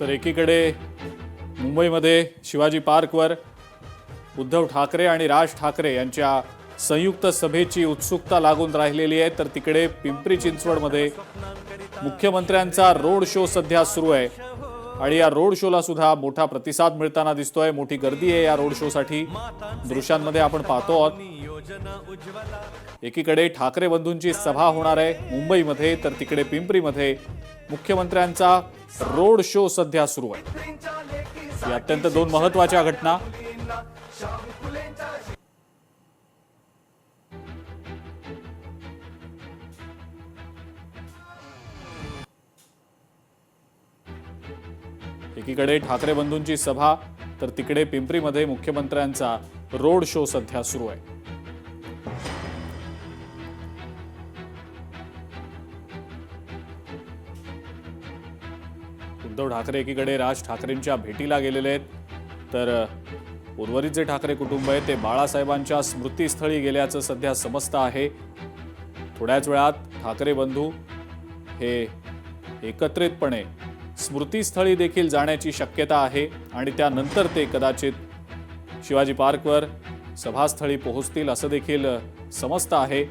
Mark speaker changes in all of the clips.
Speaker 1: तर एकीकडे मुंबईमध्ये शिवाजी पार्कवर उद्धव ठाकरे आणि राज ठाकरे यांच्या संयुक्त सभेची उत्सुकता लागून राहिलेली आहे। तर तिकडे पिंपरी चिंचवडमध्ये मुख्यमंत्र्यांचा रोड शो सध्या सुरू आहे आणि या रोड शोला सुद्धा मोठा प्रतिसाद मिळताना दिसतोय। मोठी गर्दी आहे या रोड शोसाठी, दृश्यांमध्ये आपण पाहतो आहोत। एकीकडे ठाकरे बंधूंची सभा होणार आहे मुंबईमध्ये, तर तिकडे पिंपरीमध्ये मुख्यमंत्र्यांचा रोड शो सध्या सुरू आहे। या अत्यंत दोन महत्त्वाच्या घटना। एकीकडे ठाकरे बंधूंची सभा, तर तिकडे पिंपरीमध्ये मुख्यमंत्र्यांचा रोड शो सध्या सुरू आहे। उद्धव ठाकरे एकीकडे राज ठाकरेंच्या भेटीला गेलेले आहेत, तर उर्वरित जे ठाकरे कुटुंब आहे ते बाळासाहेबांच्या स्मृतीस्थळी गेल्याचं सध्या समजतं आहे। थोड्याच वेळात ठाकरे बंधू हे एकत्रितपणे स्मृतीस्थळी देखील जाण्याची शक्यता आहे आणि त्यानंतर ते कदाचित शिवाजी पार्कवर सभास्थळी पोहोचतील असं देखील समजतं आहे।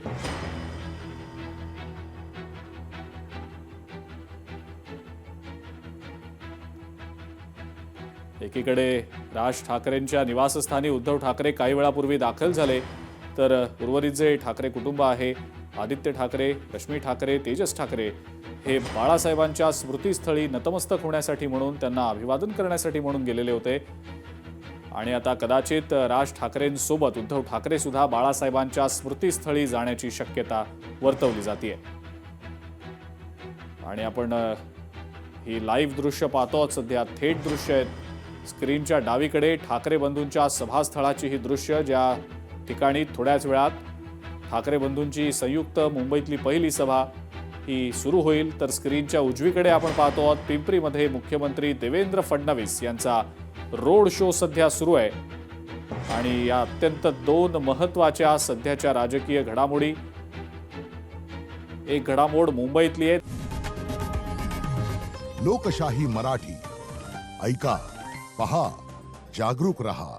Speaker 1: एकीकडे राज ठाकरेंच्या निवासस्थानी उद्धव ठाकरे काही वेळापूर्वी दाखल झाले, तर उर्वरित जे ठाकरे कुटुंब आहे, आदित्य ठाकरे, रश्मी ठाकरे, तेजस ठाकरे, हे बाळासाहेबांच्या स्मृतीस्थळी नतमस्तक होण्यासाठी म्हणून, त्यांना अभिवादन करण्यासाठी म्हणून गेलेले होते आणि आता कदाचित राज ठाकरेंसोबत उद्धव ठाकरे सुद्धा बाळासाहेबांच्या स्मृतीस्थळी जाण्याची शक्यता वर्तवली जाते। आणि आपण ही लाईव्ह दृश्य पाहतो, सध्या थेट दृश्य आहेत। स्क्रीनच्या डावीकडे ठाकरे बंधूंच्या सभास्थळाची ही दृश्य, ज्या ठिकाणी थोड्याच वेळात ठाकरे बंधूंची संयुक्त मुंबईतली पहिली सभा ही सुरू होईल। तर स्क्रीनच्या उजवीकडे आपण पाहतो आहोत पिंपरीमध्ये मुख्यमंत्री देवेंद्र फडणवीस यांचा रोड शो सध्या सुरू आहे आणि या अत्यंत दोन महत्त्वाच्या सध्याच्या राजकीय घडामोडी। एक घडामोड मुंबईतली आहे।
Speaker 2: लोकशाही मराठी ऐका, पहा, जागरूक रहा।